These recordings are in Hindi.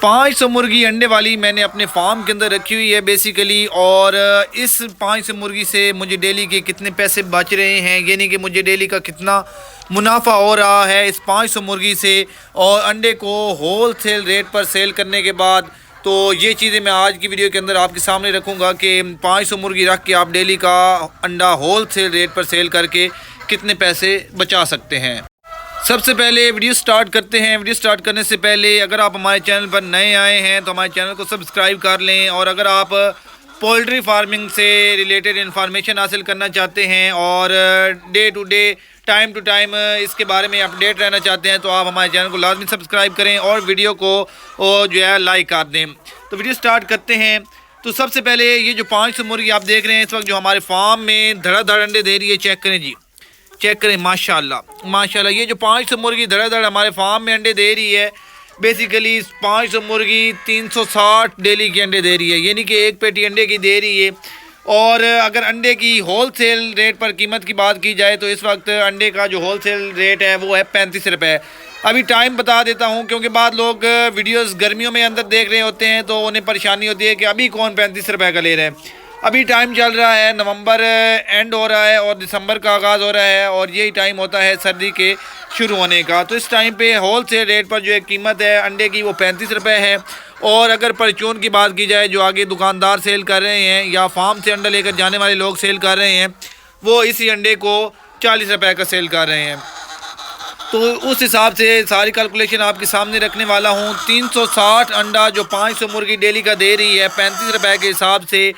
500 मुर्गी अंडे वाली मैंने अपने फार्म के अंदर रखी हुई है बेसिकली। और इस 500 मुर्गी से मुझे डेली के कितने पैसे बच रहे हैं, यानी कि मुझे डेली का कितना मुनाफा हो रहा है इस 500 मुर्गी से, और अंडे को होल सेल रेट पर सेल करने के बाद। तो ये चीज़ें मैं आज की वीडियो के अंदर आपके सामने रखूँगा कि 500 मुर्गी रख के आप डेली का अंडा होल सेल रेट पर सेल करके कितने पैसे बचा सकते हैं। सबसे पहले वीडियो स्टार्ट करते हैं। वीडियो स्टार्ट करने से पहले अगर आप हमारे चैनल पर नए आए हैं तो हमारे चैनल को सब्सक्राइब कर लें, और अगर आप पोल्ट्री फार्मिंग से रिलेटेड इन्फॉर्मेशन हासिल करना चाहते हैं और day to day time to time इसके बारे में अपडेट रहना चाहते हैं तो आप हमारे चैनल को लाजमी सब्सक्राइब करें और वीडियो को जो है लाइक कर दें। तो वीडियो स्टार्ट करते हैं। तो सबसे पहले ये जो 500 मुर्गी आप देख रहे हैं इस वक्त जो हमारे फार्म में धड़ाधड़ अंडे दे रही है, चेक करें जी, चेक करें, माशाल्लाह माशाल्लाह। ये जो 500 मुर्गी धड़ाधड़ हमारे फार्म में अंडे दे रही है, बेसिकली 500 मुर्गी 360 डेली के अंडे दे रही है, यानी कि एक पेटी अंडे की दे रही है। और अगर अंडे की होल सेल रेट पर कीमत की बात की जाए तो इस वक्त अंडे का जो होल सेल रेट है वो है 35 रुपये। अभी टाइम बता देता हूँ क्योंकि बाद लोग वीडियोस गर्मियों में अंदर देख रहे होते हैं तो उन्हें परेशानी होती है कि अभी कौन 35 रुपये का ले रहे हैं। अभी टाइम चल रहा है, नवंबर एंड हो रहा है और दिसंबर का आगाज़ हो रहा है, और यही टाइम होता है सर्दी के शुरू होने का। तो इस टाइम पे होल सेल रेट पर जो है कीमत है अंडे की वो 35 रुपये है। और अगर परचून की बात की जाए जो आगे दुकानदार सेल कर रहे हैं या फार्म से अंडा लेकर जाने वाले लोग सेल कर रहे हैं वो इसी अंडे को 40 रुपये का सेल कर रहे हैं। तो उस हिसाब से सारी कैलकुलेशन आपके सामने रखने वाला हूँ। 360 अंडा जो 500 मुर्गी डेली का दे रही है 35 रुपये के हिसाब से,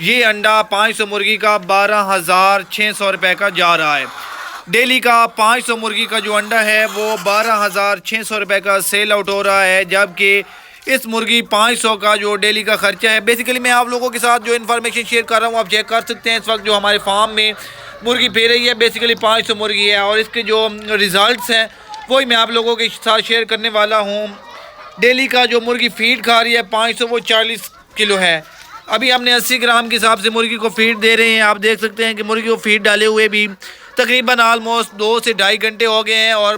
ये अंडा 500 मुर्गी का 12,600 रुपये का जा रहा है। डेली का 500 मुर्गी का जो अंडा है वो 12,600 रुपये का सेल आउट हो रहा है, जबकि इस मुर्गी 500 का जो डेली का ख़र्चा है। बेसिकली मैं आप लोगों के साथ जो इन्फॉर्मेशन शेयर कर रहा हूँ आप चेक कर सकते हैं। इस वक्त जो हमारे फार्म में मुर्गी फिर रही है बेसिकली 500 मुर्गी है, और इसके जो रिज़ल्ट्स हैं वही मैं आप लोगों के साथ शेयर करने वाला हूँ। डेली का जो मुर्गी फीड खा रही है 500 वो 40 किलो है। अभी हमने 80 ग्राम के हिसाब से मुर्गी को फीड दे रहे हैं। आप देख सकते हैं कि मुर्गी को फीड डाले हुए भी तकरीबन ऑलमोस्ट 2 से ढाई घंटे हो गए हैं, और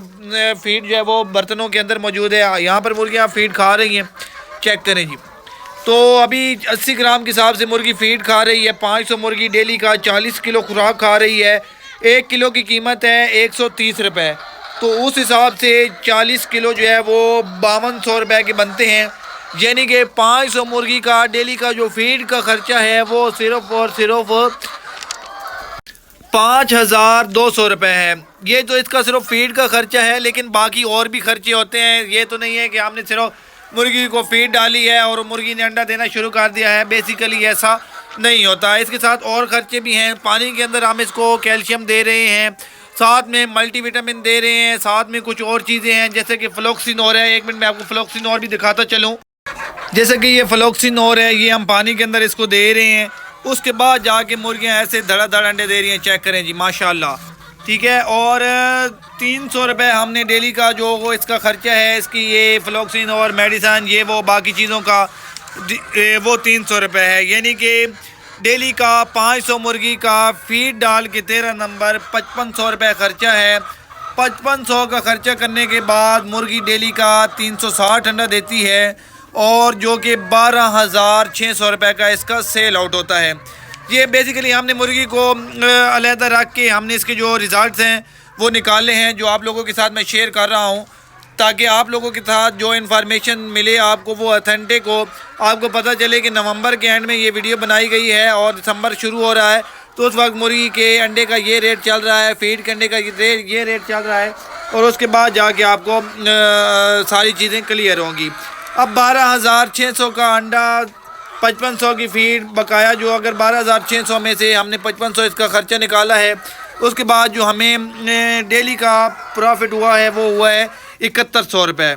फीड जो है वो बर्तनों के अंदर मौजूद है। यहाँ पर मुर्गियाँ फीड खा रही हैं, चेक करें जी। तो अभी 80 ग्राम के हिसाब से मुर्गी फीड खा रही है। 500 मुर्गी डेली का 40 किलो खुराक खा रही है। 1 किलो की कीमत है 130 रुपये। तो उस हिसाब से 40 किलो जो है वो 5200 रुपये के बनते हैं, यानी कि 500 मुर्गी का डेली का जो फीड का ख़र्चा है वो सिर्फ और सिर्फ 5,200 रुपये है। ये तो इसका सिर्फ फीड का ख़र्चा है, लेकिन बाकी और भी खर्चे होते हैं। ये तो नहीं है कि हमने सिर्फ मुर्गी को फीड डाली है और मुर्गी ने अंडा देना शुरू कर दिया है, बेसिकली ऐसा नहीं होता। इसके साथ और ख़र्चे भी हैं। पानी के अंदर हम इसको कैल्शियम दे रहे हैं, साथ में मल्टीविटामिन दे रहे हैं, साथ में कुछ और चीज़ें हैं जैसे कि फ्लोक्सिन और है। 1 मिनट में आपको फ्लोक्सिन और भी दिखाता चलूँ। जैसे कि ये फ्लोक्सिन और है, ये हम पानी के अंदर इसको दे रहे हैं। उसके बाद जाके मुर्गियां ऐसे धड़ाधड़ अंडे दे रही हैं, चेक करें जी, माशाल्लाह, ठीक है। और 300 रुपये हमने डेली का जो वो इसका ख़र्चा है इसकी, ये फ्लोक्सिन और मेडिसन ये वो बाकी चीज़ों का वो 300 रुपये है, यानी कि डेली का 500 मुर्गी का फीड डाल के 13 नंबर 5500 रुपये ख़र्चा है। 5500 का ख़र्चा करने के बाद मुर्गी डेली का 360 अंडा देती है, और जो कि 12,600 रुपये का इसका सेल आउट होता है। ये बेसिकली हमने मुर्गी को अलहदा रख के हमने इसके जो रिज़ल्ट्स हैं वो निकाले हैं, जो आप लोगों के साथ मैं शेयर कर रहा हूँ, ताकि आप लोगों के साथ जो इन्फॉर्मेशन मिले आपको वो ऑथेंटिक हो। आपको पता चले कि नवंबर के एंड में ये वीडियो बनाई गई है और दिसंबर शुरू हो रहा है, तो उस वक्त मुर्गी के अंडे का ये रेट चल रहा है, फीड के अंडे का ये रेट चल रहा है, और उसके बाद जाके आपको सारी चीज़ें क्लियर होंगी। अब 12,600 का अंडा, 5500 की फीड बकाया, जो अगर 12,600 में से हमने 5500 इसका ख़र्चा निकाला है, उसके बाद जो हमें डेली का प्रॉफिट हुआ है वो हुआ है 7100 रुपये।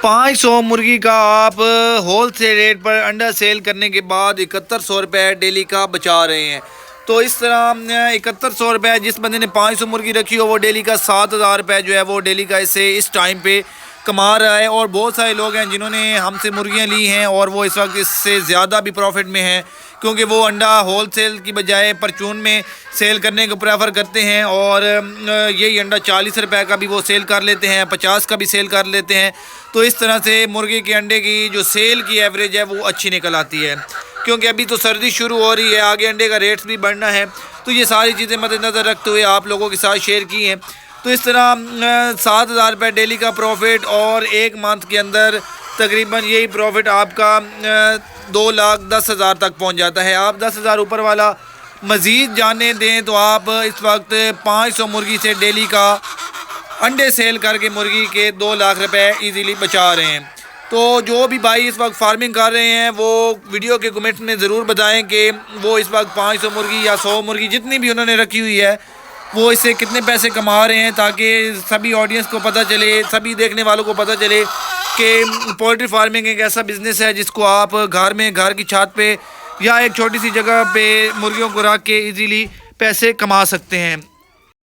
500 मुर्गी का आप होल सेल रेट पर अंडा सेल करने के बाद 7100 रुपये डेली का बचा रहे हैं। तो इस तरह 7100 रुपये जिस बंदे ने 500 मुर्गी रखी हो वो डेली का 7,000 रुपये जो है वो डेली का इससे इस टाइम पे कमा रहा है। और बहुत सारे लोग हैं जिन्होंने हमसे मुर्गियां ली हैं और वो इस वक्त इससे ज़्यादा भी प्रॉफिट में हैं, क्योंकि वो अंडा होल सेल की बजाय परचून में सेल करने को प्रेफर करते हैं। और यही अंडा 40 रुपए का भी वो सेल कर लेते हैं, 50 का भी सेल कर लेते हैं। तो इस तरह से मुर्गी के अंडे की जो सेल की एवरेज है वो अच्छी निकल आती है, क्योंकि अभी तो सर्दी शुरू हो रही है, आगे अंडे का रेट्स भी बढ़ना है। तो ये सारी चीज़ें मद्देनज़र रखते हुए आप लोगों के साथ शेयर की हैं। तो इस तरह 7,000 रुपये डेली का प्रॉफिट और एक मंथ के अंदर तकरीबन यही प्रॉफिट आपका 2,10,000 तक पहुंच जाता है। आप 10,000 ऊपर वाला मज़ीद जाने दें तो आप इस वक्त 500 मुर्गी से डेली का अंडे सेल करके मुर्गी के 2 लाख रुपए इजीली बचा रहे हैं। तो जो भी भाई इस वक्त फार्मिंग कर रहे हैं वो वीडियो के कमेंट में ज़रूर बताएं कि वो इस वक्त 500 मुर्गी या 100 मुर्गी जितनी भी उन्होंने रखी हुई है वो इससे कितने पैसे कमा रहे हैं, ताकि सभी ऑडियंस को पता चले, सभी देखने वालों को पता चले कि पोल्ट्री फार्मिंग एक ऐसा बिज़नेस है जिसको आप घर में, घर की छत पे या एक छोटी सी जगह पे मुर्गियों को रख के इजीली पैसे कमा सकते हैं।